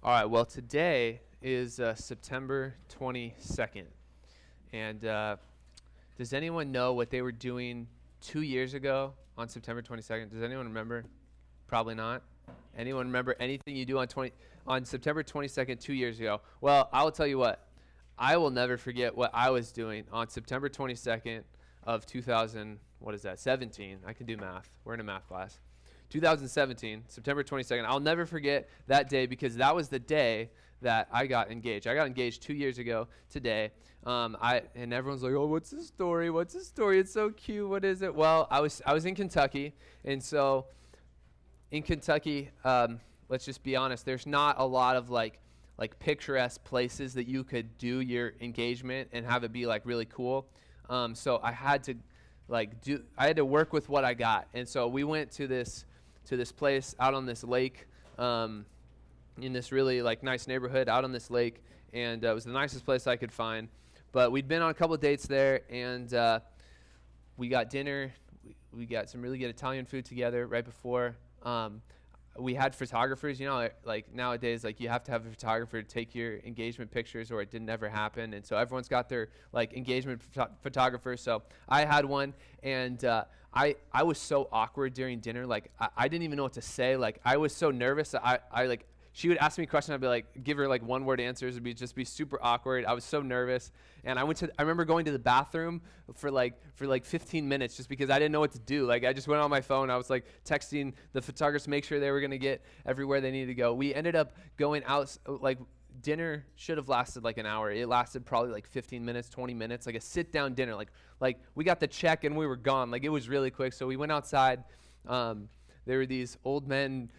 All right, well, today is September 22nd. And does anyone know what they were doing 2 years ago on September 22nd? Does anyone remember? Probably not. Anyone remember anything you do on September 22nd 2 years ago? Well, I will tell you what. I will never forget what I was doing on September 22nd of 2000. What is that? 17. I can do math. We're in a math class. 2017, September 22nd. I'll never forget that day because that was the day that I got engaged. I got engaged 2 years ago today. And everyone's like, "Oh, what's the story? What's the story? It's so cute. What is it?" Well, I was in Kentucky, and so in Kentucky, let's just be honest. There's not a lot of like picturesque places that you could do your engagement and have it be like really cool. So I had to I had to work with what I got, and so we went to this place out on this lake, in this really like nice neighborhood out on this lake, and it was the nicest place I could find. But we'd been on a couple of dates there, and we got dinner. We got some really good Italian food together right before. We had photographers, like nowadays, like you have to have a photographer to take your engagement pictures or it didn't ever happen. And so everyone's got their like engagement photographer. So I had one, and I was so awkward during dinner. Like I didn't even know what to say. Like I was so nervous. I like, she would ask me a question. I'd be like, give her like one word answers. It'd just be super awkward. I was so nervous. And I remember going to the bathroom for like 15 minutes just because I didn't know what to do. Like I just went on my phone. I was like texting the photographers to make sure they were going to get everywhere they needed to go. We ended up going out, like dinner should have lasted like an hour. It lasted probably like 15 minutes, 20 minutes, like a sit down dinner. Like we got the check and we were gone. Like it was really quick. So we went outside. There were these old men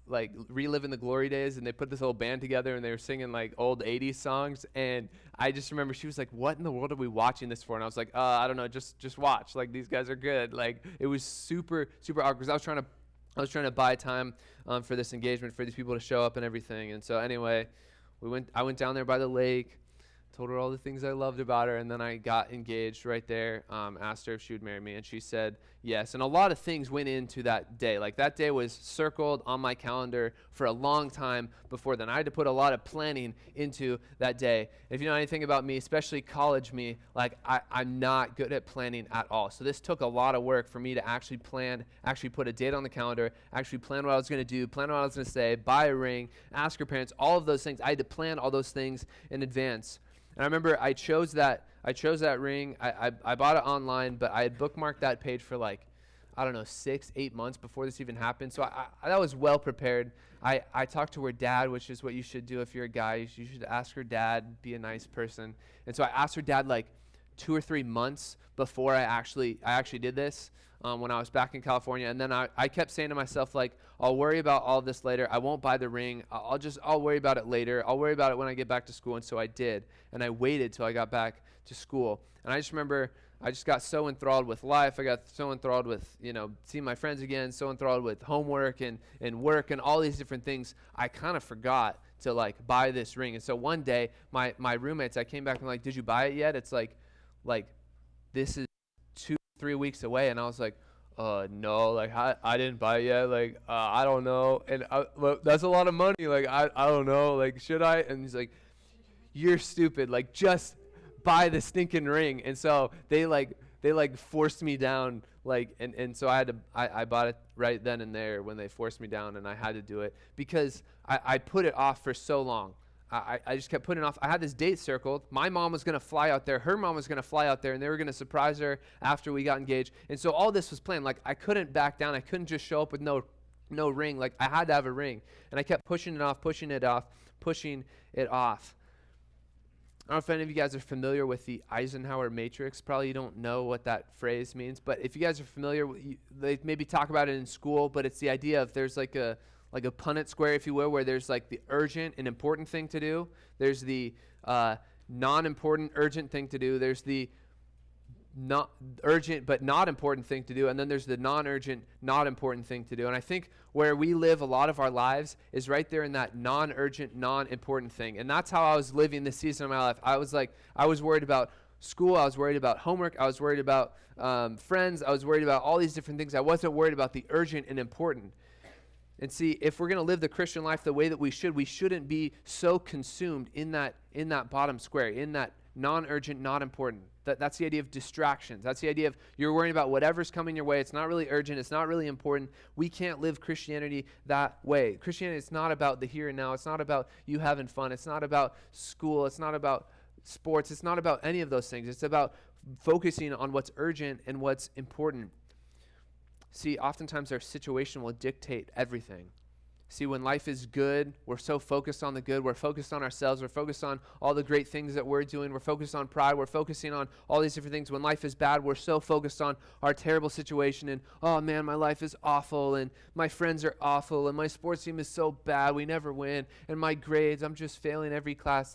like reliving the glory days, and they put this old band together and they were singing like old 80s songs, and I just remember she was like, "What in the world are we watching this for?" And I was like, I don't know, just watch, like these guys are good. Like it was super awkward because I was trying to buy time for this engagement for these people to show up and everything. And so anyway, I went down there by the lake, told her all the things I loved about her, and then I got engaged right there. Asked her if she would marry me, and she said yes. And a lot of things went into that day. Like that day was circled on my calendar for a long time before then. I had to put a lot of planning into that day. If you know anything about me, especially college me, like I'm not good at planning at all. So this took a lot of work for me to actually plan, actually put a date on the calendar, actually plan what I was going to do, plan what I was going to say, buy a ring, ask her parents, all of those things. I had to plan all those things in advance. And I remember I chose that ring. I bought it online, but I had bookmarked that page for like, I don't know, 6-8 months before this even happened. So I was well prepared. I talked to her dad, which is what you should do if you're a guy. You should ask her dad, be a nice person. And so I asked her dad like 2 or 3 months before I actually did this, when I was back in California. And then I kept saying to myself, like, I'll worry about all this later. I won't buy the ring. I'll worry about it later. I'll worry about it when I get back to school. And so I did. And I waited till I got back to school. And I just remember I just got so enthralled with life. I got so enthralled with, seeing my friends again, so enthralled with homework and work and all these different things. I kind of forgot to like buy this ring. And so one day my roommates, I came back and like, did you buy it yet? It's like this is 2-3 weeks away. And I was like, no, like I didn't buy it yet. Like, I don't know. And look, that's a lot of money. Like, I don't know. Like, should I? And he's like, you're stupid. Like, just buy the stinking ring. And so they forced me down. Like, and so I bought it right then and there when they forced me down, and I had to do it because I put it off for so long. I just kept putting it off. I had this date circled. My mom was going to fly out there. Her mom was going to fly out there, and they were going to surprise her after we got engaged. And so all this was planned. Like, I couldn't back down. I couldn't just show up with no ring. Like, I had to have a ring. And I kept pushing it off. I don't know if any of you guys are familiar with the Eisenhower matrix. Probably you don't know what that phrase means. But if you guys are familiar, they maybe talk about it in school, but it's the idea of there's like a Punnett square, if you will, where there's like the urgent and important thing to do. There's the non-important urgent thing to do. There's the not urgent but not important thing to do. And then there's the non-urgent, not important thing to do. And I think where we live a lot of our lives is right there in that non-urgent, non-important thing. And that's how I was living this season of my life. I was worried about school. I was worried about homework. I was worried about friends. I was worried about all these different things. I wasn't worried about the urgent and important. And see, if we're going to live the Christian life the way that we shouldn't be so consumed in that bottom square, in that non-urgent, not important. That's the idea of distractions. That's the idea of you're worrying about whatever's coming your way. It's not really urgent. It's not really important. We can't live Christianity that way. Christianity is not about the here and now. It's not about you having fun. It's not about school. It's not about sports. It's not about any of those things. It's about focusing on what's urgent and what's important. See, oftentimes our situation will dictate everything. See, when life is good, we're so focused on the good. We're focused on ourselves. We're focused on all the great things that we're doing. We're focused on pride. We're focusing on all these different things. When life is bad, we're so focused on our terrible situation and, oh man, my life is awful and my friends are awful and my sports team is so bad, we never win, and my grades, I'm just failing every class.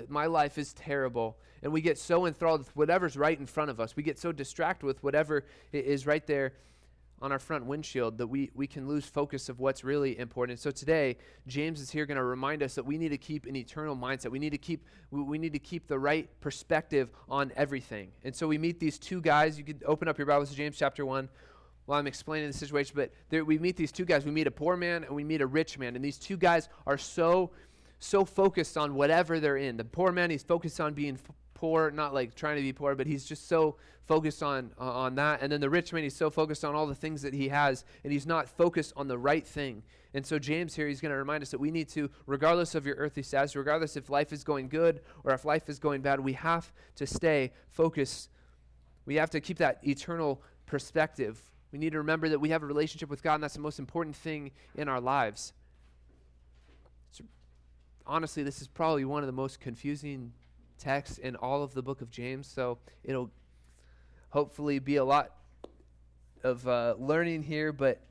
My life is terrible. And we get so enthralled with whatever's right in front of us. We get so distracted with whatever is right there on our front windshield that we can lose focus of what's really important. So today, James is here going to remind us that we need to keep an eternal mindset. We need to keep the right perspective on everything. And so we meet these two guys. You could open up your Bibles to James chapter 1 while I'm explaining the situation. But we meet these two guys. We meet a poor man and we meet a rich man. And these two guys are so focused on whatever they're in. The poor man, he's focused on being poor, not like trying to be poor, but he's just so focused on that. And then the rich man, he's so focused on all the things that he has, and he's not focused on the right thing. And so James here, he's going to remind us that we need to, regardless of your earthly status, regardless if life is going good or if life is going bad, we have to stay focused. We have to keep that eternal perspective. We need to remember that we have a relationship with God, and that's the most important thing in our lives. Honestly, this is probably one of the most confusing texts in all of the book of James, so it'll hopefully be a lot of learning here, but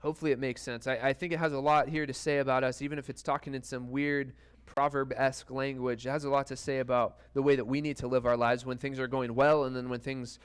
hopefully it makes sense. I think it has a lot here to say about us, even if it's talking in some weird proverb-esque language. It has a lot to say about the way that we need to live our lives when things are going well and then when things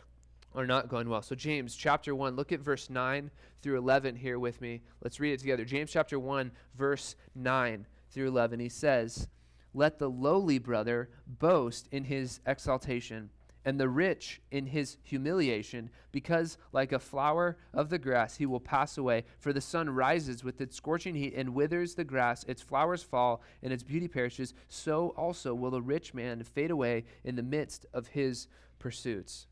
are not going well. So James chapter 1, look at verse 9 through 11 here with me. Let's read it together. James chapter 1, verse 9 through 11. He says, "Let the lowly brother boast in his exaltation, and the rich in his humiliation, because like a flower of the grass he will pass away. For the sun rises with its scorching heat and withers the grass, its flowers fall, and its beauty perishes. So also will the rich man fade away in the midst of his pursuits."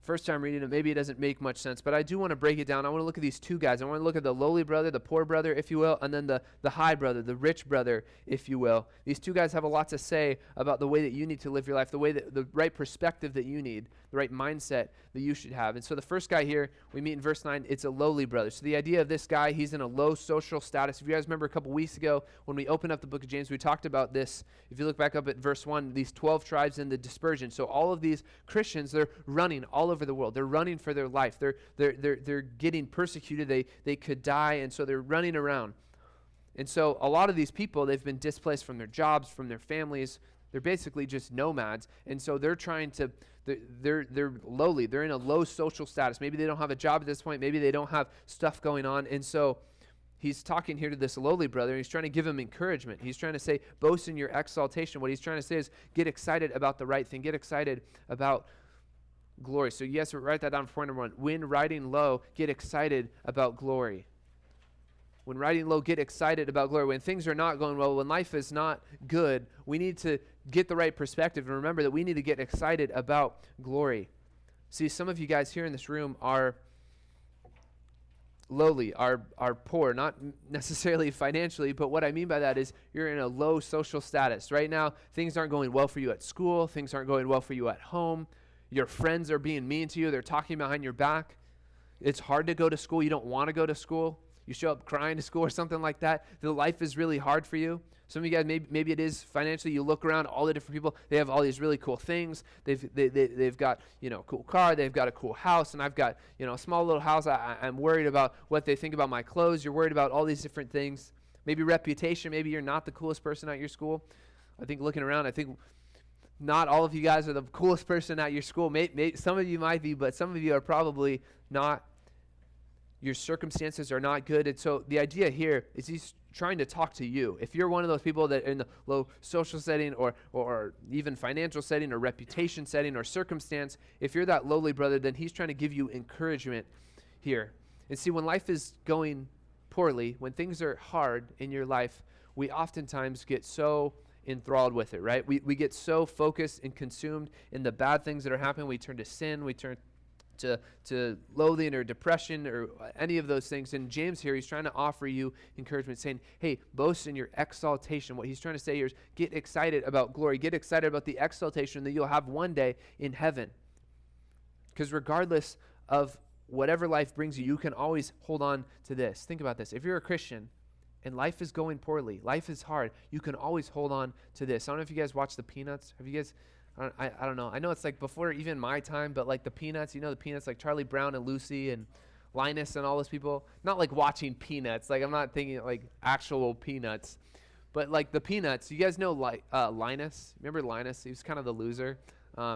First time reading it, maybe it doesn't make much sense, but I do want to break it down. I want to look at these two guys. I want to look at the lowly brother, the poor brother, if you will, and then the high brother, the rich brother, if you will. These two guys have a lot to say about the way that you need to live your life, the way that the right perspective that you need, the right mindset that you should have. And so the first guy here, we meet in verse 9, it's a lowly brother. So the idea of this guy, he's in a low social status. If you guys remember a couple weeks ago when we opened up the book of James, we talked about this. If you look back up at verse 1, these 12 tribes in the dispersion. So all of these Christians, they're running all over the world. They're running for their life. They're getting persecuted. They could die, and so they're running around. And so a lot of these people, they've been displaced from their jobs, from their families. They're basically just nomads. And so they're trying to, they're lowly. They're in a low social status. Maybe they don't have a job at this point. Maybe they don't have stuff going on. And so he's talking here to this lowly brother, and he's trying to give him encouragement. He's trying to say, boast in your exaltation. What he's trying to say is, get excited about the right thing. Get excited about glory. So yes, write that down for point number 1. When riding low, get excited about glory. When riding low, get excited about glory. When things are not going well, when life is not good, we need to get the right perspective and remember that we need to get excited about glory. See, some of you guys here in this room are lowly, are poor, not necessarily financially, but what I mean by that is you're in a low social status. Right now, things aren't going well for you at school. Things aren't going well for you at home. Your friends are being mean to you. They're talking behind your back. It's hard to go to school. You don't want to go to school. You show up crying to school or something like that. The life is really hard for you. Some of you guys, maybe it is financially. You look around, all the different people, they have all these really cool things. They've got, a cool car. They've got a cool house. And I've got, a small little house. I'm worried about what they think about my clothes. You're worried about all these different things. Maybe reputation. Maybe you're not the coolest person at your school. I think looking around, not all of you guys are the coolest person at your school. Some of you might be, but some of you are probably not. Your circumstances are not good. And so the idea here is he's trying to talk to you. If you're one of those people that are in the low social setting or even financial setting or reputation setting or circumstance, if you're that lowly brother, then he's trying to give you encouragement here. And see, when life is going poorly, when things are hard in your life, we oftentimes get so enthralled with it, right? We get so focused and consumed in the bad things that are happening. We turn to sin. We turn to loathing or depression or any of those things. And James here, he's trying to offer you encouragement, saying, hey, boast in your exaltation. What he's trying to say here is get excited about glory. Get excited about the exaltation that you'll have one day in heaven. Because regardless of whatever life brings you, you can always hold on to this. Think about this. If you're a Christian and life is going poorly, life is hard, you can always hold on to this. I don't know if you guys watch the Peanuts. Have you guys... I don't know. I know it's like before even my time, but like the Peanuts, you know the Peanuts, like Charlie Brown and Lucy and Linus and all those people. Not like watching Peanuts. Like I'm not thinking like actual Peanuts. But like the Peanuts, you guys know Linus? Remember Linus? He was kind of the loser.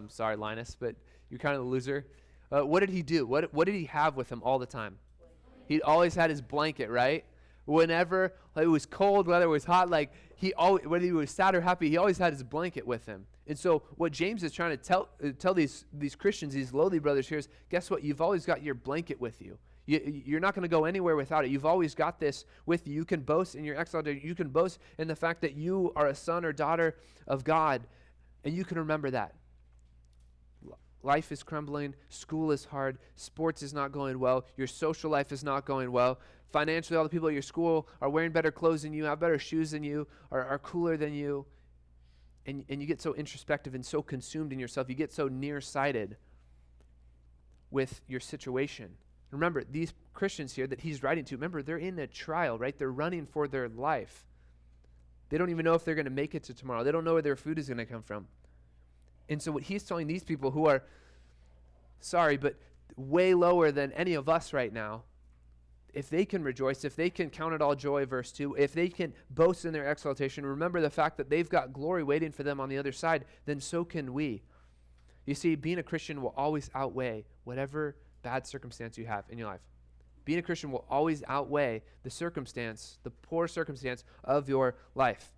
Sorry, Linus, but you're kind of the loser. What did he do? What did he have with him all the time? He always had his blanket, right? Whenever it was cold, whether it was hot, like whether he was sad or happy, he always had his blanket with him. And so what James is trying to tell these Christians, these lowly brothers here is, guess what? You've always got your blanket with you. You're not going to go anywhere without it. You've always got this with you. You can boast in your exaltation. You can boast in the fact that you are a son or daughter of God, and you can remember that. Life is crumbling. School is hard. Sports is not going well. Your social life is not going well. Financially, all the people at your school are wearing better clothes than you, have better shoes than you, are cooler than you. And you get so introspective and so consumed in yourself. You get so nearsighted with your situation. Remember, these Christians here that he's writing to, remember, they're in a trial, right? They're running for their life. They don't even know if they're going to make it to tomorrow. They don't know where their food is going to come from. And so what he's telling these people who are, sorry, but way lower than any of us right now, if they can rejoice, if they can count it all joy, verse 2, if they can boast in their exaltation, remember the fact that they've got glory waiting for them on the other side, then so can we. You see, being a Christian will always outweigh whatever bad circumstance you have in your life. Being a Christian will always outweigh the circumstance, the poor circumstance of your life.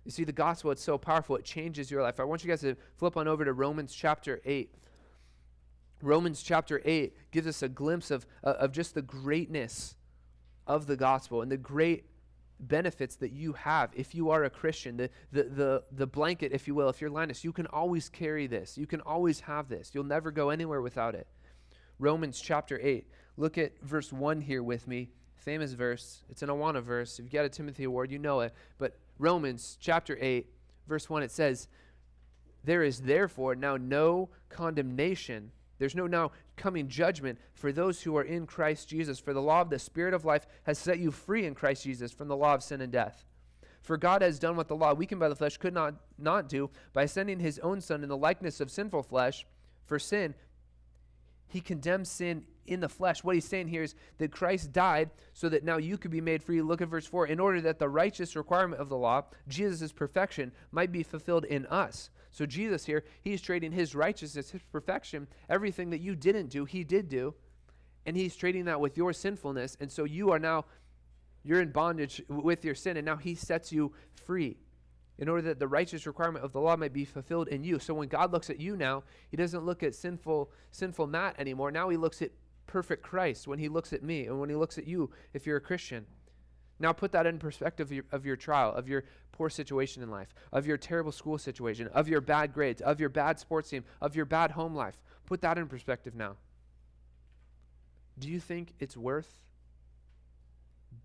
You see, the gospel, it's so powerful, it changes your life. I want you guys to flip on over to Romans chapter 8. Romans chapter 8 gives us a glimpse of just the greatness of the gospel and the great benefits that you have if you are a Christian. The blanket, if you will, if you're Linus, you can always carry this. You can always have this. You'll never go anywhere without it. Romans chapter 8. Look at verse 1 here with me. Famous verse. It's an Awana verse. If you got a Timothy Award, you know it. But Romans chapter 8, verse 1, it says, "There is therefore now no condemnation." There's no now coming judgment for those who are in Christ Jesus. For the law of the Spirit of life has set you free in Christ Jesus from the law of sin and death. For God has done what the law, weakened by the flesh, could not do by sending his own Son in the likeness of sinful flesh. For sin, he condemns sin in the flesh. What he's saying here is that Christ died so that now you could be made free. Look at verse 4. In order that the righteous requirement of the law, Jesus' perfection, might be fulfilled in us. So Jesus here, he's trading his righteousness, his perfection, everything that you didn't do, he did do, and he's trading that with your sinfulness, and so you're in bondage with your sin, and now he sets you free in order that the righteous requirement of the law might be fulfilled in you. So when God looks at you now, he doesn't look at sinful Matt anymore. Now he looks at perfect Christ when he looks at me, and when he looks at you if you're a Christian. Now put that in perspective of your trial, of your poor situation in life, of your terrible school situation, of your bad grades, of your bad sports team, of your bad home life. Put that in perspective now. Do you think it's worth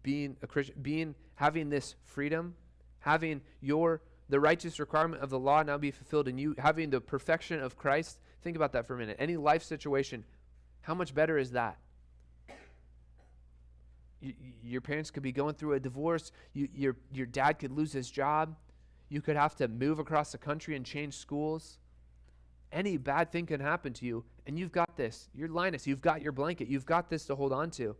being a Christian, having this freedom, having the righteous requirement of the law now be fulfilled in you, having the perfection of Christ? Think about that for a minute. Any life situation, how much better is that? Your parents could be going through a divorce. Your dad could lose his job. You could have to move across the country and change schools. Any bad thing can happen to you, and you've got this. You're Linus. You've got your blanket. You've got this to hold on to.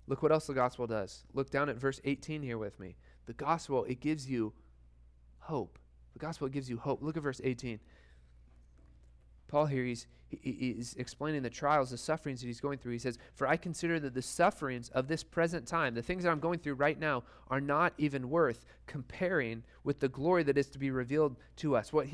Look what else the gospel does. Look down at verse 18 here with me. The gospel, it gives you hope. The gospel gives you hope. Look at verse 18. Paul here, he's explaining the trials, the sufferings that he's going through. He says, for I consider that the sufferings of this present time, the things that I'm going through right now, are not even worth comparing with the glory that is to be revealed to us. What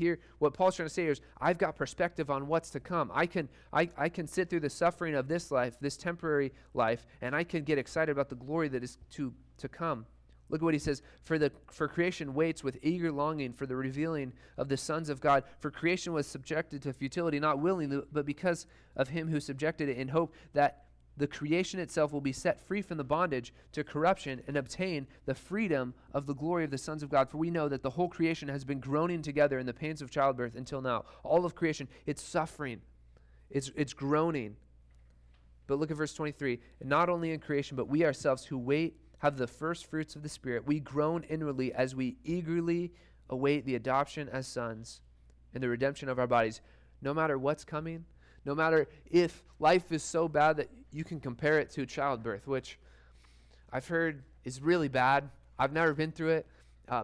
Paul's trying to say here is, I've got perspective on what's to come. I can sit through the suffering of this life, this temporary life, and I can get excited about the glory that is to come. Look at what he says. For creation waits with eager longing for the revealing of the sons of God. For creation was subjected to futility, not willingly, but because of him who subjected it, in hope that the creation itself will be set free from the bondage to corruption and obtain the freedom of the glory of the sons of God. For we know that the whole creation has been groaning together in the pains of childbirth until now. All of creation, it's suffering. It's groaning. But look at verse 23. And not only in creation, but we ourselves who wait have the first fruits of the Spirit. We groan inwardly as we eagerly await the adoption as sons and the redemption of our bodies. No matter what's coming, no matter if life is so bad that you can compare it to childbirth, which I've heard is really bad. I've never been through it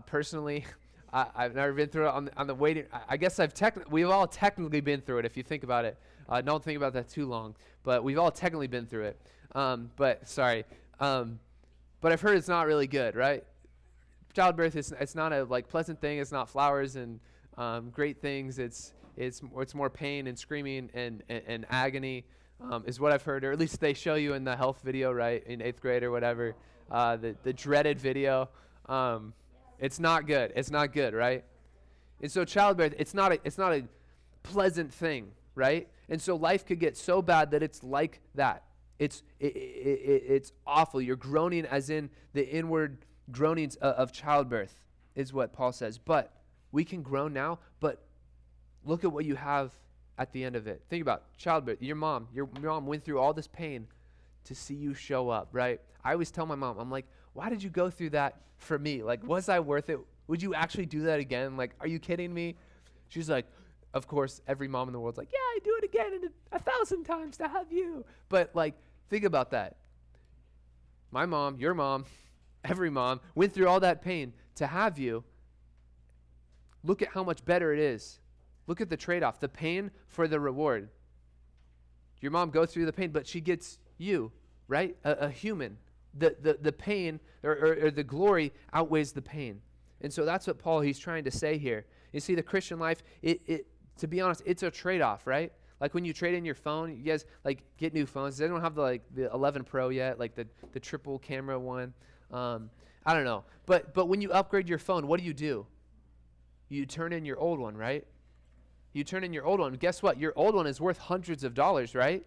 personally. I've never been through it on the waiting. I guess we've all technically been through it if you think about it. Don't think about that too long. But we've all technically been through it. But I've heard it's not really good, right? Childbirth it's not a pleasant thing. It's not flowers and great things. It's more pain and screaming and agony is what I've heard, or at least they show you in the health video, right, in 8th grade or whatever, the dreaded video. It's not good. It's not good, right? And so childbirth, it's not a pleasant thing, right? And so life could get so bad that it's like that. It's awful. You're groaning as in the inward groanings of childbirth is what Paul says. But we can groan now, but look at what you have at the end of it. Think about childbirth. Your mom went through all this pain to see you show up, right? I always tell my mom, I'm like, why did you go through that for me? Like, was I worth it? Would you actually do that again? Like, are you kidding me? She's like, of course, every mom in the world's like, yeah, I'd do it again and 1,000 times to have you. But think about that. My mom, your mom, every mom went through all that pain to have you. Look at how much better it is. Look at the trade-off, the pain for the reward. Your mom goes through the pain, but she gets you, right? A human. The pain or the glory outweighs the pain. And so that's what Paul, he's trying to say here. You see, the Christian life, to be honest, it's a trade-off, right? Like when you trade in your phone, you guys get new phones. They don't have the 11 Pro yet, like the triple camera one. I don't know. But when you upgrade your phone, what do? You turn in your old one, right? You turn in your old one. Guess what? Your old one is worth hundreds of dollars, right?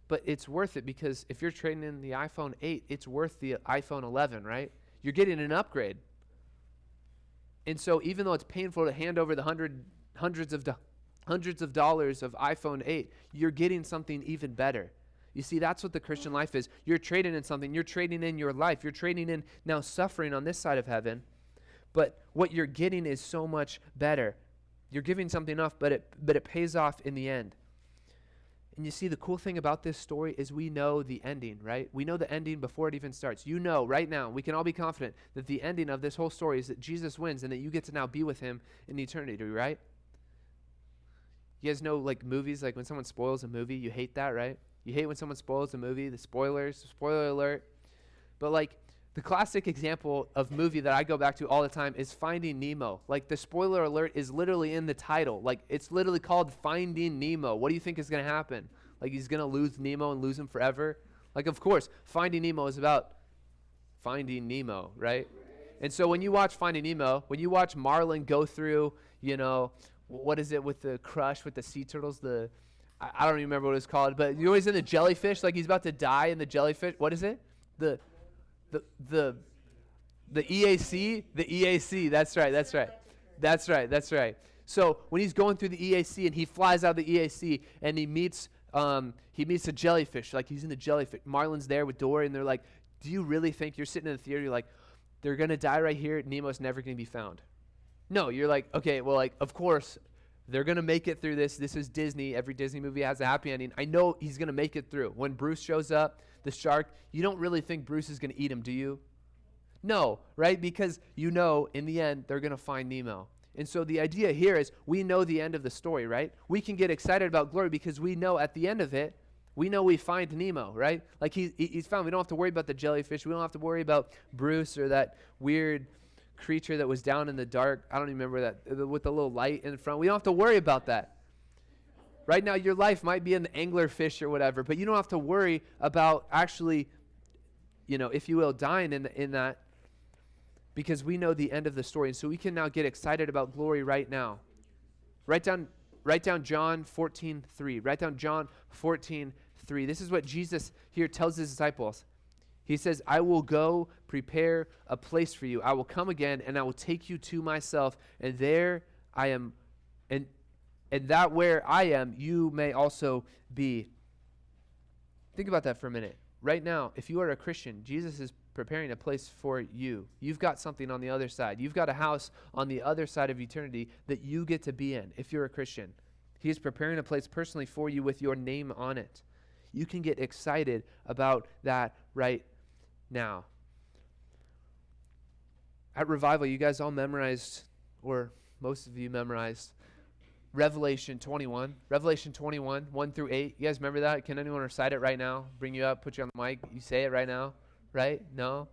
But it's worth it because if you're trading in the iPhone 8, it's worth the iPhone 11, right? You're getting an upgrade. And so even though it's painful to hand over the hundreds of dollars of iPhone 8, you're getting something even better. You see, that's what the Christian life is. You're trading in something. You're trading in your life. You're trading in now suffering on this side of heaven. But what you're getting is so much better. You're giving something off, but it pays off in the end. And you see, the cool thing about this story is we know the ending, right? We know the ending before it even starts. You know right now, we can all be confident that the ending of this whole story is that Jesus wins and that you get to now be with him in eternity, right? You guys know movies, when someone spoils a movie, you hate that, right? You hate when someone spoils a movie, the spoilers, spoiler alert. But the classic example of movie that I go back to all the time is Finding Nemo. The spoiler alert is literally in the title. It's literally called Finding Nemo. What do you think is going to happen? He's going to lose Nemo and lose him forever? Of course, Finding Nemo is about finding Nemo, right? And so when you watch Finding Nemo, when you watch Marlin go through, what is it with the crush with the sea turtles? I don't even remember what it's called, but you know he's in the jellyfish, he's about to die in the jellyfish. What is it? The EAC? The EAC, that's right. So when he's going through the EAC and he flies out of the EAC and he meets a jellyfish, he's in the jellyfish. Marlin's there with Dory and they're like, do you really think, you're sitting in the theater, you're like, they're going to die right here, Nemo's never going to be found? No, you're like, okay, well, of course, they're going to make it through this. This is Disney. Every Disney movie has a happy ending. I know he's going to make it through. When Bruce shows up, the shark, you don't really think Bruce is going to eat him, do you? No, right? Because in the end, they're going to find Nemo. And so the idea here is we know the end of the story, right? We can get excited about glory because we know at the end of it, we know we find Nemo, right? Like he's found. We don't have to worry about the jellyfish. We don't have to worry about Bruce or that weird creature that was down in the dark. I don't even remember that, with the little light in front. We don't have to worry about that. Right now, your life might be an anglerfish or whatever, but you don't have to worry about actually, if you will, dying in that, because we know the end of the story. And so we can now get excited about glory right now. Write down John 14:3. Write down John 14:3. This is what Jesus here tells his disciples. He says, I will go prepare a place for you. I will come again, and I will take you to myself, and there I am, and that where I am, you may also be. Think about that for a minute. Right now, if you are a Christian, Jesus is preparing a place for you. You've got something on the other side. You've got a house on the other side of eternity that you get to be in if you're a Christian. He is preparing a place personally for you with your name on it. You can get excited about that right now. At Revival, you guys all memorized, or most of you memorized, Revelation 21. Revelation 21, 1 through 8. You guys remember that? Can anyone recite it right now? Bring you up, put you on the mic. You say it right now, right? No?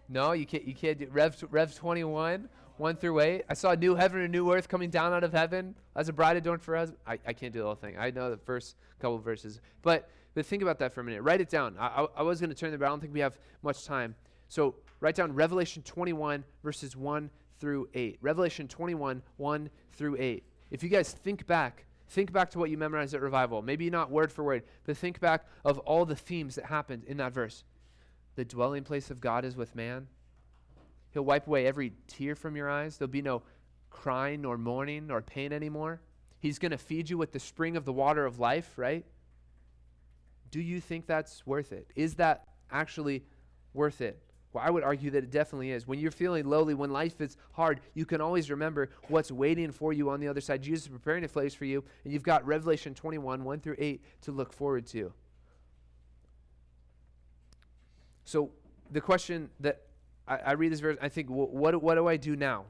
No, you can't do Rev 21, 1 through 8. I saw a new heaven and a new earth coming down out of heaven as a bride adorned for husband. I can't do the whole thing. I know the first couple of verses. But think about that for a minute. Write it down. I was going to turn there, but I don't think we have much time. So write down Revelation 21, verses 1 through 8. Revelation 21, 1 through 8. If you guys think back to what you memorized at Revival. Maybe not word for word, but think back of all the themes that happened in that verse. The dwelling place of God is with man. He'll wipe away every tear from your eyes. There'll be no crying nor mourning nor pain anymore. He's going to feed you with the spring of the water of life, right? Do you think that's worth it? Is that actually worth it? Well, I would argue that it definitely is. When you're feeling lowly, when life is hard, you can always remember what's waiting for you on the other side. Jesus is preparing a place for you, and you've got Revelation 21, 1 through 8 to look forward to. So the question that I read this verse, I think, what do I do now?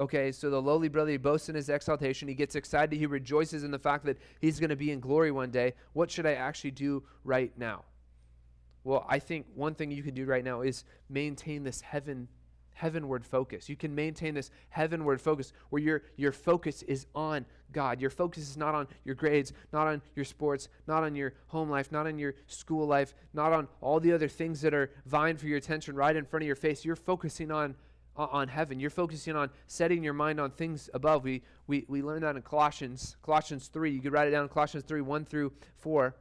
Okay, so the lowly brother, he boasts in his exaltation. He gets excited. He rejoices in the fact that he's going to be in glory one day. What should I actually do right now? Well, I think one thing you can do right now is maintain this heavenward focus. You can maintain this heavenward focus where your focus is on God. Your focus is not on your grades, not on your sports, not on your home life, not on your school life, not on all the other things that are vying for your attention right in front of your face. You're focusing on heaven. You're focusing on setting your mind on things above. We learned that in Colossians 3. You could write it down, Colossians 3, 1 through 4.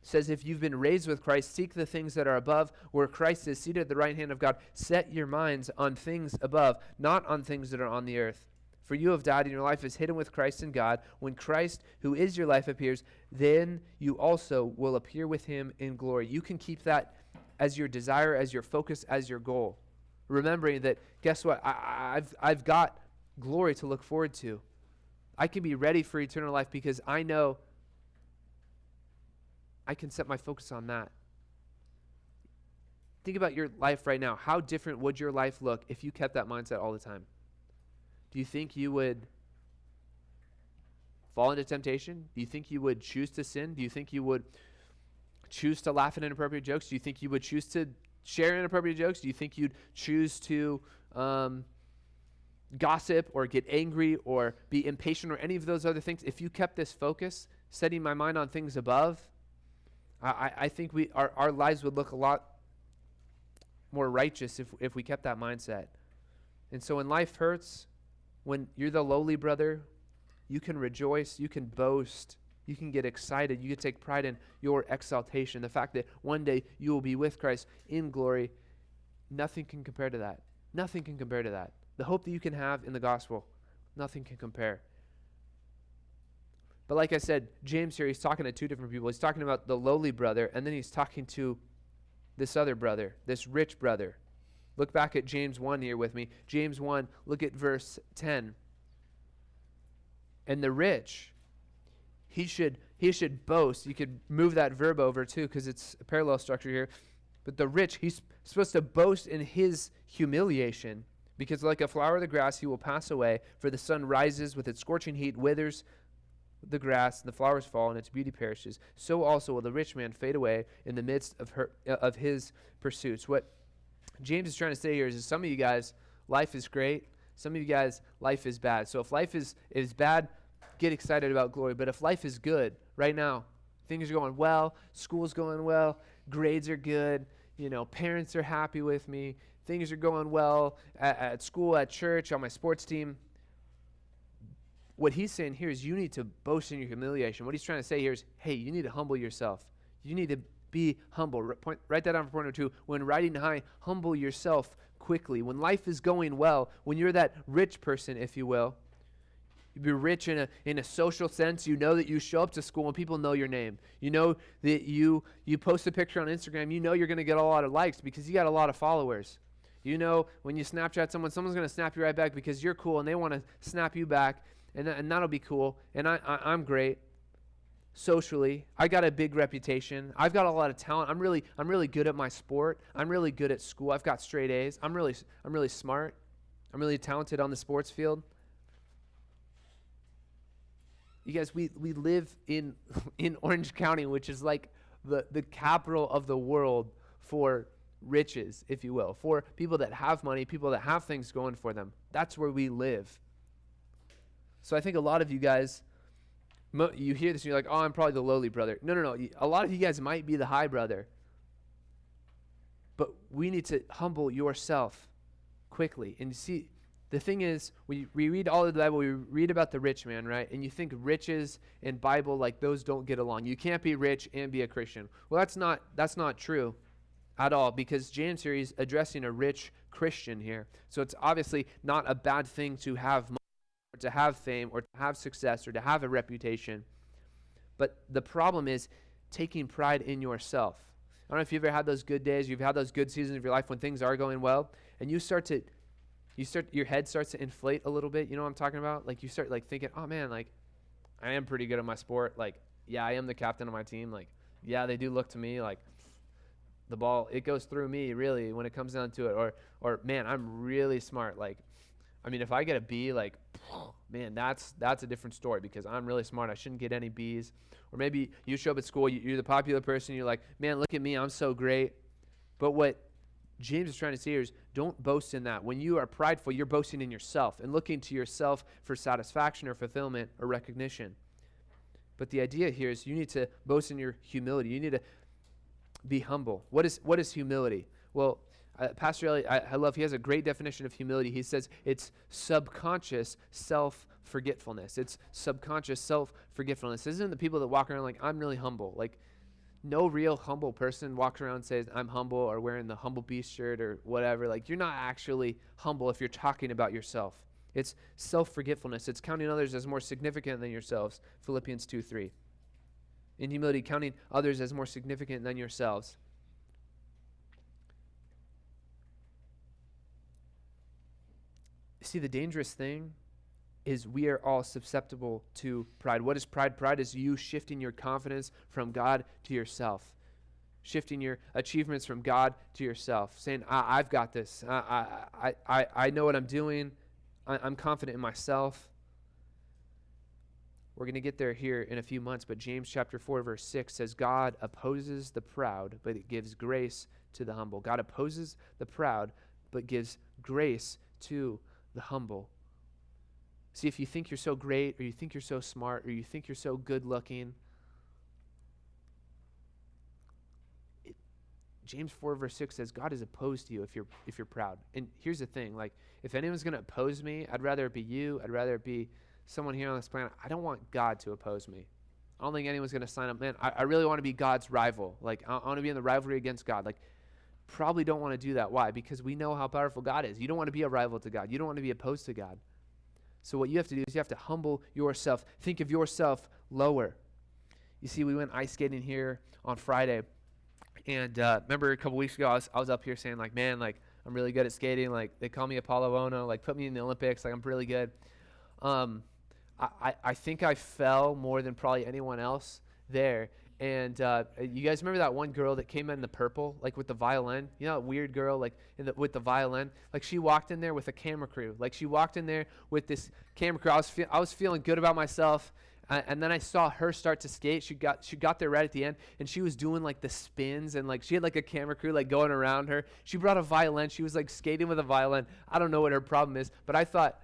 Says, if you've been raised with Christ, seek the things that are above, where Christ is seated at the right hand of God. Set your minds on things above, not on things that are on the earth. For you have died, and your life is hidden with Christ in God. When Christ, who is your life, appears, then you also will appear with him in glory. You can keep that as your desire, as your focus, as your goal. Remembering that, guess what? I've got glory to look forward to. I can be ready for eternal life because I know I can set my focus on that. Think about your life right now. How different would your life look if you kept that mindset all the time? Do you think you would fall into temptation? Do you think you would choose to sin? Do you think you would choose to laugh at inappropriate jokes? Do you think you would choose to share inappropriate jokes? Do you think you'd choose to gossip or get angry or be impatient or any of those other things? If you kept this focus, setting my mind on things above, I think our lives would look a lot more righteous if we kept that mindset. And so when life hurts, when you're the lowly brother, you can rejoice, you can boast, you can get excited, you can take pride in your exaltation, the fact that one day you will be with Christ in glory. Nothing can compare to that. Nothing can compare to that. The hope that you can have in the gospel, nothing can compare. But like I said, James here, he's talking to two different people. He's talking about the lowly brother, and then he's talking to this other brother, this rich brother. Look back at James 1 here with me. James 1, look at verse 10. And the rich, he should boast. You could move that verb over too because it's a parallel structure here. But the rich, he's supposed to boast in his humiliation Because like a flower of the grass, he will pass away. For the sun rises with its scorching heat, withers the grass, and the flowers fall, and its beauty perishes. So also will the rich man fade away in the midst of his pursuits. What James is trying to say here is some of you guys, life is great. Some of you guys, life is bad. So if life is bad, get excited about glory. But if life is good right now, things are going well, school's going well, grades are good, parents are happy with me, things are going well at school, at church, on my sports team. What he's saying here is you need to boast in your humiliation. What he's trying to say here is, hey, you need to humble yourself. You need to be humble. Write that down for point number 2. When riding high, humble yourself quickly. When life is going well, when you're that rich person, if you will, you're rich in a social sense. You know that you show up to school and people know your name. You know that you post a picture on Instagram. You know you're going to get a lot of likes because you got a lot of followers. You know when you Snapchat someone's going to snap you right back because you're cool and they want to snap you back, and that'll be cool. And I'm great socially. I got a big reputation. I've got a lot of talent. I'm really good at my sport. I'm really good at school. I've got straight A's. I'm really smart. I'm really talented on the sports field. You guys, we live in Orange County, which is like the capital of the world for riches, if you will, for people that have money, people that have things going for them. That's where we live. So I think a lot of you guys, you hear this and you're like, oh, I'm probably the lowly brother. No. A lot of you guys might be the high brother. But we need to humble yourself quickly. And see, the thing is, we read all of the Bible, we read about the rich man, right? And you think riches and Bible, like those don't get along. You can't be rich and be a Christian. Well, that's not true at all, because James here is addressing a rich Christian here. So it's obviously not a bad thing to have money, or to have fame, or to have success, or to have a reputation. But the problem is taking pride in yourself. I don't know if you've ever had those good days, you've had those good seasons of your life when things are going well, and your head starts to inflate a little bit. You know what I'm talking about? Like you start like thinking, oh man, like I am pretty good at my sport. Like, yeah, I am the captain of my team. Like, yeah, they do look to me like the ball, it goes through me really when it comes down to it. Or man, I'm really smart. Like, I mean, if I get a B, like, man, that's a different story because I'm really smart. I shouldn't get any B's. Or maybe you show up at school, you're the popular person. You're like, man, look at me. I'm so great. But what James is trying to say here is don't boast in that. When you are prideful, you're boasting in yourself and looking to yourself for satisfaction or fulfillment or recognition. But the idea here is you need to boast in your humility. You need to be humble. What is humility? Well, Pastor Elliott, I love, he has a great definition of humility. He says it's subconscious self-forgetfulness. It's subconscious self-forgetfulness. This isn't the people that walk around like, I'm really humble. Like, no real humble person walks around and says, I'm humble, or wearing the Humble Beast shirt or whatever. Like, you're not actually humble if you're talking about yourself. It's self-forgetfulness. It's counting others as more significant than yourselves. Philippians 2:3. In humility, counting others as more significant than yourselves. See, the dangerous thing is we are all susceptible to pride. What is pride? Pride is you shifting your confidence from God to yourself. Shifting your achievements from God to yourself. Saying, I've got this. I know what I'm doing. I'm confident in myself. We're going to get there here in a few months, but James chapter 4, verse 6 says, God opposes the proud, but it gives grace to the humble. God opposes the proud, but gives grace to the humble. See, if you think you're so great, or you think you're so smart, or you think you're so good looking, James 4, verse 6 says, God is opposed to you if you're proud. And here's the thing, like, if anyone's going to oppose me, I'd rather it be you. I'd rather it be someone here on this planet. I don't want God to oppose me. I don't think anyone's going to sign up. Man, I really want to be God's rival. Like, I want to be in the rivalry against God. Like, probably don't want to do that. Why? Because we know how powerful God is. You don't want to be a rival to God. You don't want to be opposed to God. So what you have to do is you have to humble yourself. Think of yourself lower. You see, we went ice skating here on Friday. And remember a couple weeks ago, I was up here saying, like, man, like, I'm really good at skating. Like, they call me Apollo Ono. Like, put me in the Olympics. Like, I'm really good. I think I fell more than probably anyone else there. And you guys remember that one girl that came in the purple, like with the violin? You know, that weird girl, like with the violin. Like she walked in there with a camera crew. Like she walked in there with this camera crew. I was feeling good about myself, and then I saw her start to skate. She got there right at the end, and she was doing like the spins, and like she had like a camera crew like going around her. She brought a violin. She was like skating with a violin. I don't know what her problem is, but I thought,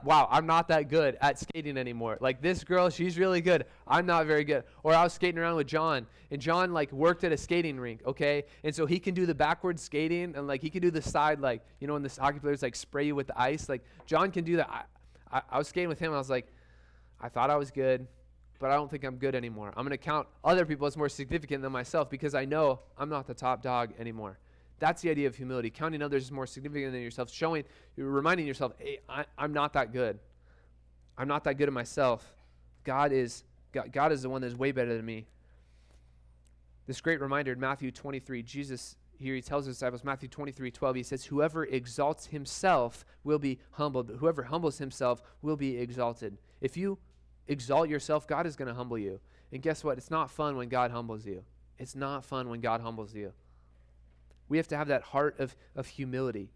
wow, I'm not that good at skating anymore. Like this girl, she's really good. I'm not very good. Or I was skating around with John, and John like worked at a skating rink, okay? And so he can do the backward skating, and like he can do the side, like, you know, when the hockey players like spray you with the ice. Like John can do that. I was skating with him, and I was like, I thought I was good, but I don't think I'm good anymore. I'm going to count other people as more significant than myself because I know I'm not the top dog anymore. That's the idea of humility. Counting others as more significant than yourself. Reminding yourself, hey, I'm not that good. I'm not that good at myself. God is the one that's way better than me. This great reminder in Matthew 23, Jesus here, he tells his disciples, Matthew 23:12, he says, whoever exalts himself will be humbled, but whoever humbles himself will be exalted. If you exalt yourself, God is going to humble you. And guess what? It's not fun when God humbles you. It's not fun when God humbles you. We have to have that heart of humility.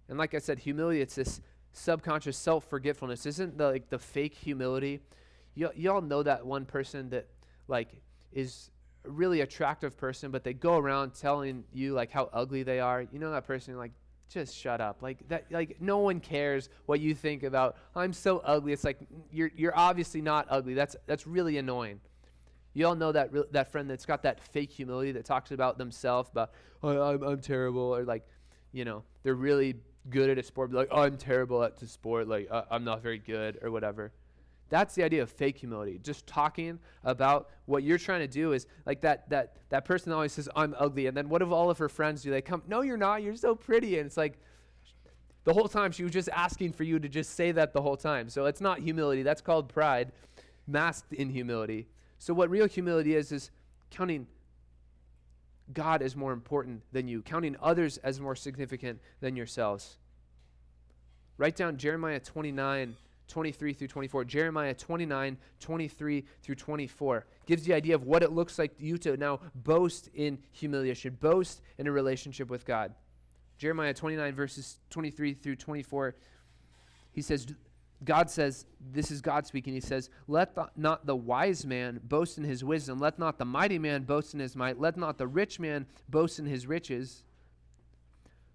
And like I said, humility, it's this subconscious self-forgetfulness. Isn't the fake humility? Y'all know that one person that like is a really attractive person, but they go around telling you like how ugly they are. You know that person, you're like, just shut up. Like that, like no one cares what you think about, I'm so ugly. It's like you're obviously not ugly. That's really annoying. You all know that friend that's got that fake humility that talks about themselves, about, oh, I'm terrible, or like, you know, they're really good at a sport, but like, oh, I'm terrible at the sport, like I'm not very good, or whatever. That's the idea of fake humility. Just talking about what you're trying to do is like that person always says, I'm ugly, and then what if all of her friends do? They come, no, you're not, you're so pretty, and it's like the whole time she was just asking for you to just say that the whole time. So it's not humility. That's called pride, masked in humility. So what real humility is counting God as more important than you, counting others as more significant than yourselves. Write down Jeremiah 29:23 through 24. Jeremiah 29:23 through 24 gives the idea of what it looks like you to now boast in humiliation, boast in a relationship with God. Jeremiah 29 verses 23 through 24, he says, God says, this is God speaking, he says, let not the wise man boast in his wisdom, let not the mighty man boast in his might, let not the rich man boast in his riches,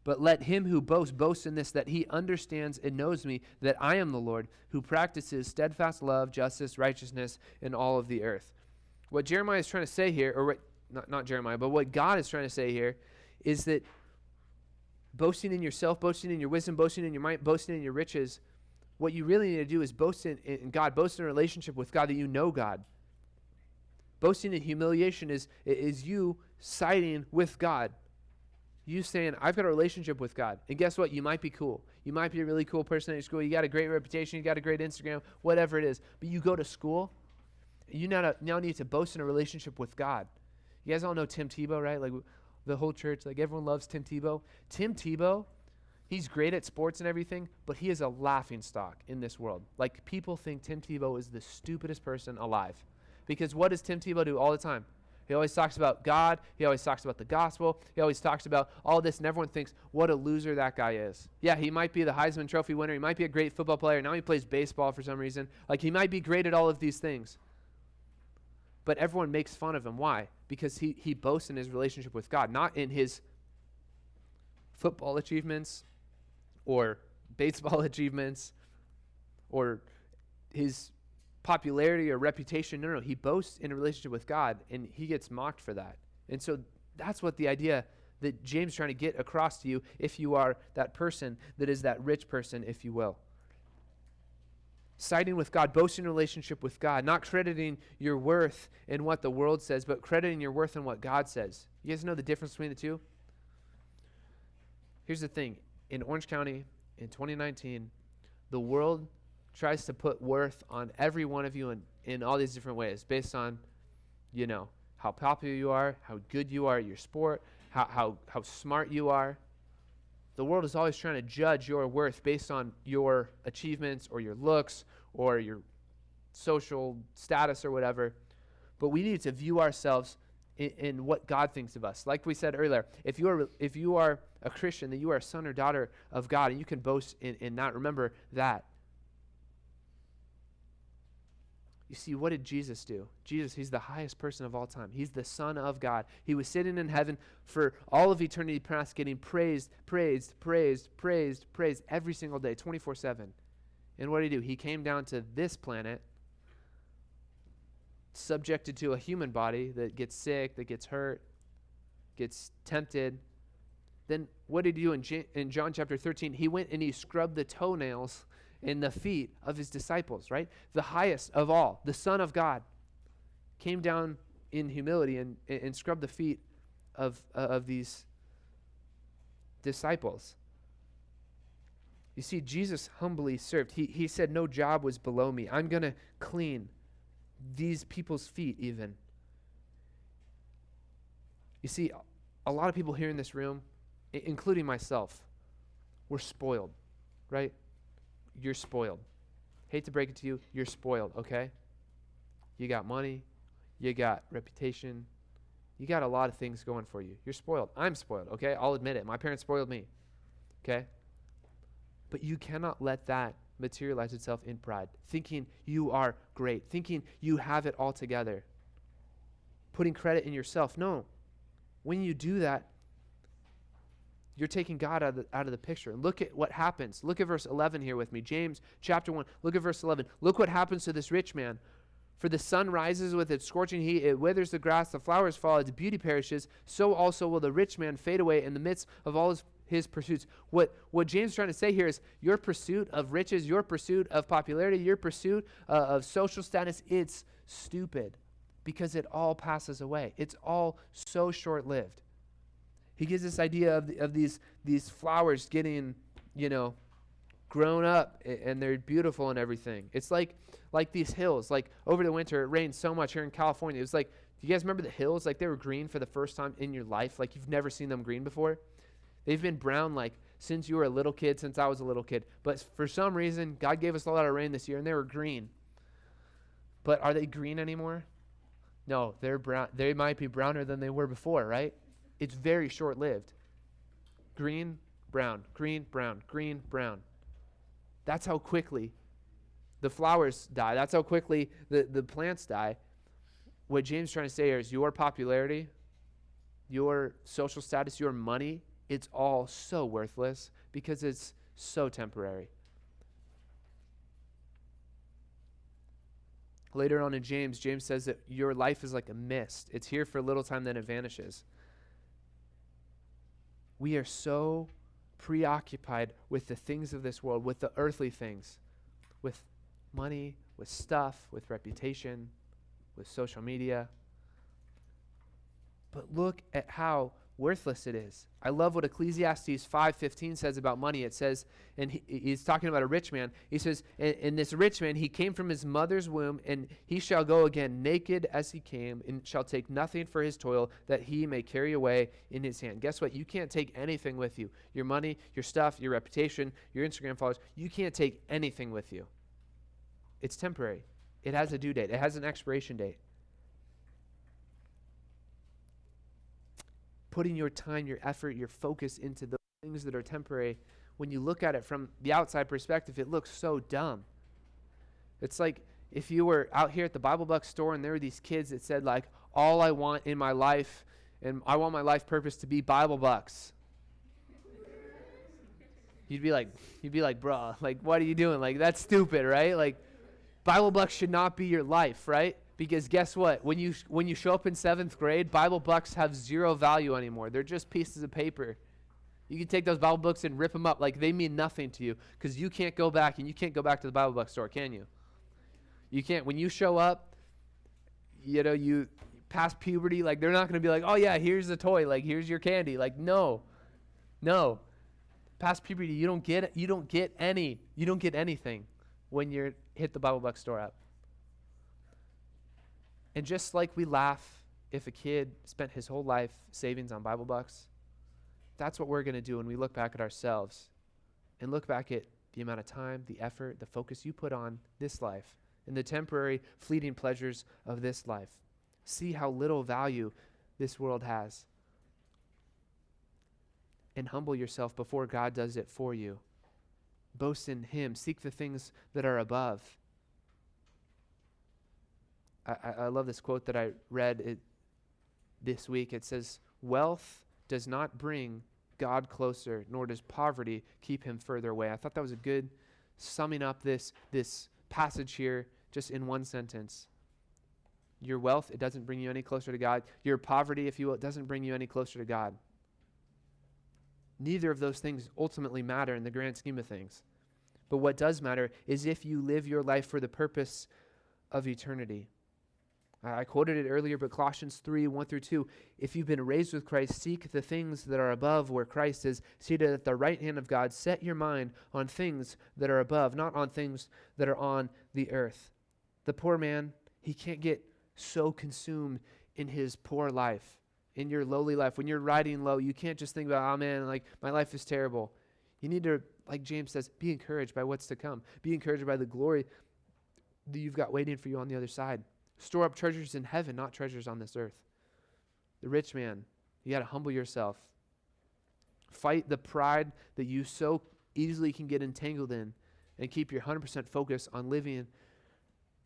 but let him who boasts boast in this, that he understands and knows me, that I am the Lord, who practices steadfast love, justice, righteousness in all of the earth. What Jeremiah is trying to say here, or not Jeremiah, but what God is trying to say here, is that boasting in yourself, boasting in your wisdom, boasting in your might, boasting in your riches, what you really need to do is boast in God, boast in a relationship with God, that you know God. Boasting in humiliation is you siding with God. You saying, I've got a relationship with God. And guess what? You might be cool. You might be a really cool person at your school. You got a great reputation. You got a great Instagram, whatever it is. But you go to school, you now need to boast in a relationship with God. You guys all know Tim Tebow, right? Like the whole church, like everyone loves Tim Tebow. Tim Tebow, he's great at sports and everything, but he is a laughing stock in this world. Like people think Tim Tebow is the stupidest person alive. Because what does Tim Tebow do all the time? He always talks about God. He always talks about the gospel. He always talks about all this, and everyone thinks, what a loser that guy is. Yeah, he might be the Heisman Trophy winner. He might be a great football player. Now he plays baseball for some reason. Like, he might be great at all of these things. But everyone makes fun of him. Why? Because he boasts in his relationship with God, not in his football achievements or baseball achievements or his popularity or reputation. No, he boasts in a relationship with God, and he gets mocked for that. And so that's what the idea that James is trying to get across to you, if you are that person that is that rich person, if you will. Siding with God, boasting in a relationship with God, not crediting your worth in what the world says, but crediting your worth in what God says. You guys know the difference between the two? Here's the thing. In Orange County, in 2019, the world tries to put worth on every one of you in all these different ways, based on, you know, how popular you are, how good you are at your sport, how smart you are. The world is always trying to judge your worth based on your achievements or your looks or your social status or whatever. But we need to view ourselves in what God thinks of us. Like we said earlier, if you are a Christian, then you are a son or daughter of God, and you can boast in that. Remember that. You see, what did Jesus do? Jesus, he's the highest person of all time. He's the Son of God. He was sitting in heaven for all of eternity past, getting praised every single day, 24/7. And what did he do? He came down to this planet, subjected to a human body that gets sick, that gets hurt, gets tempted. Then what did he do in John chapter 13? He went and he scrubbed the toenails in the feet of his disciples, right? The highest of all, the Son of God, came down in humility and scrubbed the feet of these disciples. You see, Jesus humbly served. He said, no job was below me. I'm going to clean these people's feet even. You see, a lot of people here in this room, including myself, we're spoiled, right? You're spoiled. Hate to break it to you, you're spoiled, okay? You got money, you got reputation, you got a lot of things going for you. You're spoiled. I'm spoiled, okay? I'll admit it. My parents spoiled me, okay? But you cannot let that materialize itself in pride, thinking you are great, thinking you have it all together, putting credit in yourself. No. When you do that, you're taking God out of the picture. Look at what happens. Look at verse 11 here with me. James chapter 1. Look at verse 11. Look what happens to this rich man. For the sun rises with its scorching heat. It withers the grass. The flowers fall. Its beauty perishes. So also will the rich man fade away in the midst of all his pursuits. What James is trying to say here is your pursuit of riches, your pursuit of popularity, your pursuit of social status, it's stupid because it all passes away. It's all so short-lived. He gives this idea of these flowers getting, grown up and they're beautiful and everything. It's like these hills. Like over the winter, it rained so much here in California. It was like, do you guys remember the hills? Like they were green for the first time in your life. Like you've never seen them green before. They've been brown like since you were a little kid, since I was a little kid. But for some reason, God gave us a lot of rain this year and they were green. But are they green anymore? No, they're brown. They might be browner than they were before, right? It's very short-lived. Green, brown, green, brown, green, brown. That's how quickly the flowers die. That's how quickly the plants die. What James is trying to say here is your popularity, your social status, your money, it's all so worthless because it's so temporary. Later on in James says that your life is like a mist. It's here for a little time, then it vanishes. We are so preoccupied with the things of this world, with the earthly things, with money, with stuff, with reputation, with social media. But look at how worthless it is. I love what Ecclesiastes 5:15 says about money. It says, and he's talking about a rich man. He says, and this rich man, he came from his mother's womb, and he shall go again naked as he came, and shall take nothing for his toil that he may carry away in his hand. Guess what? You can't take anything with you. Your money, your stuff, your reputation, your Instagram followers. You can't take anything with you. It's temporary. It has a due date. It has an expiration date. Putting your time, your effort, your focus into the things that are temporary, when you look at it from the outside perspective, it looks so dumb. It's like if you were out here at the Bible Buck store and there were these kids that said like, all I want in my life, and I want my life purpose to be Bible Bucks. You'd be like, bro, like, what are you doing? Like, that's stupid, right? Like, Bible Bucks should not be your life, right? Because guess what? When you show up in 7th grade, Bible Bucks have zero value anymore. They're just pieces of paper. You can take those Bible books and rip them up like they mean nothing to you because you can't go back and you can't go back to the Bible Buck store, can you? You can't. When you show up, you past puberty, like they're not going to be like, oh yeah, here's the toy, like here's your candy. Like no. Past puberty, you don't get anything when you hit the Bible Buck store up. And just like we laugh if a kid spent his whole life savings on Bible Bucks, that's what we're going to do when we look back at ourselves and look back at the amount of time, the effort, the focus you put on this life and the temporary fleeting pleasures of this life. See how little value this world has. And humble yourself before God does it for you. Boast in him. Seek the things that are above. I love this quote that I read this week. It says, wealth does not bring God closer, nor does poverty keep him further away. I thought that was a good summing up this passage here just in one sentence. Your wealth, it doesn't bring you any closer to God. Your poverty, if you will, it doesn't bring you any closer to God. Neither of those things ultimately matter in the grand scheme of things. But what does matter is if you live your life for the purpose of eternity. I quoted it earlier, but Colossians 3, 1 through 2, if you've been raised with Christ, seek the things that are above where Christ is seated at the right hand of God. Set your mind on things that are above, not on things that are on the earth. The poor man, he can't get so consumed in his poor life, in your lowly life. When you're riding low, you can't just think about, oh man, like my life is terrible. You need to, like James says, be encouraged by what's to come. Be encouraged by the glory that you've got waiting for you on the other side. Store up treasures in heaven, not treasures on this earth. The rich man, you got to humble yourself. Fight the pride that you so easily can get entangled in, and keep your 100% focus on living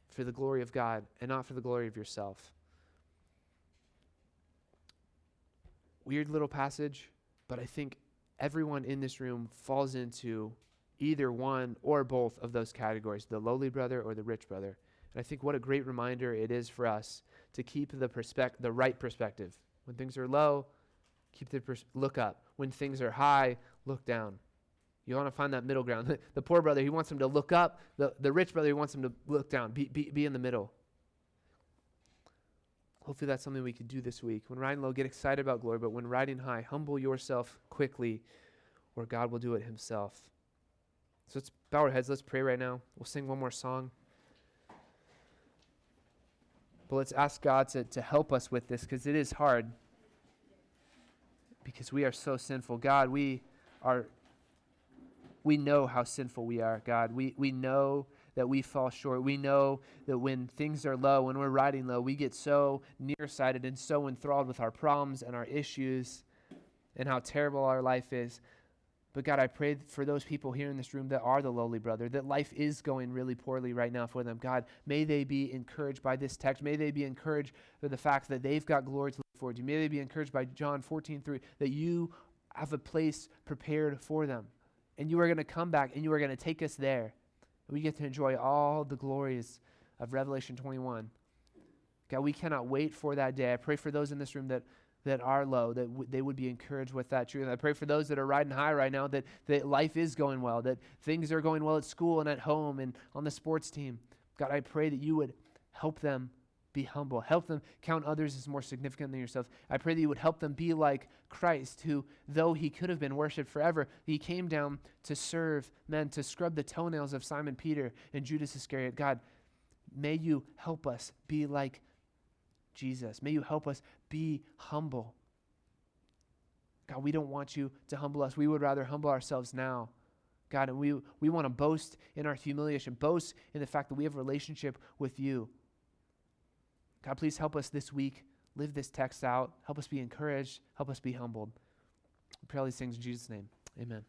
for the glory of God and not for the glory of yourself. Weird little passage, but I think everyone in this room falls into either one or both of those categories, the lowly brother or the rich brother. And I think what a great reminder it is for us to keep the right perspective. When things are low, look up. When things are high, look down. You want to find that middle ground. The poor brother, he wants him to look up. The rich brother, he wants him to look down. Be in the middle. Hopefully that's something we could do this week. When riding low, get excited about glory, but when riding high, humble yourself quickly, or God will do it himself. So let's bow our heads. Let's pray right now. We'll sing one more song. But let's ask God to help us with this, because it is hard, because we are so sinful. God, we know how sinful we are, God. We know that we fall short. We know that when things are low, when we're riding low, we get so nearsighted and so enthralled with our problems and our issues and how terrible our life is. But God, I pray for those people here in this room that are the lowly brother, that life is going really poorly right now for them. God, may they be encouraged by this text. May they be encouraged by the fact that they've got glory to look forward to. May they be encouraged by John 14:3, that you have a place prepared for them. And you are going to come back and you are going to take us there. We get to enjoy all the glories of Revelation 21. God, we cannot wait for that day. I pray for those in this room that are low, that they would be encouraged with that truth. I pray for those that are riding high right now, that life is going well, that things are going well at school and at home and on the sports team. God, I pray that you would help them be humble. Help them count others as more significant than yourself. I pray that you would help them be like Christ, who, though he could have been worshipped forever, he came down to serve men, to scrub the toenails of Simon Peter and Judas Iscariot. God, may you help us be like Jesus. May you help us be humble. God, we don't want you to humble us. We would rather humble ourselves now. God, and we want to boast in our humiliation, boast in the fact that we have a relationship with you. God, please help us this week live this text out. Help us be encouraged. Help us be humbled. We pray all these things in Jesus' name. Amen.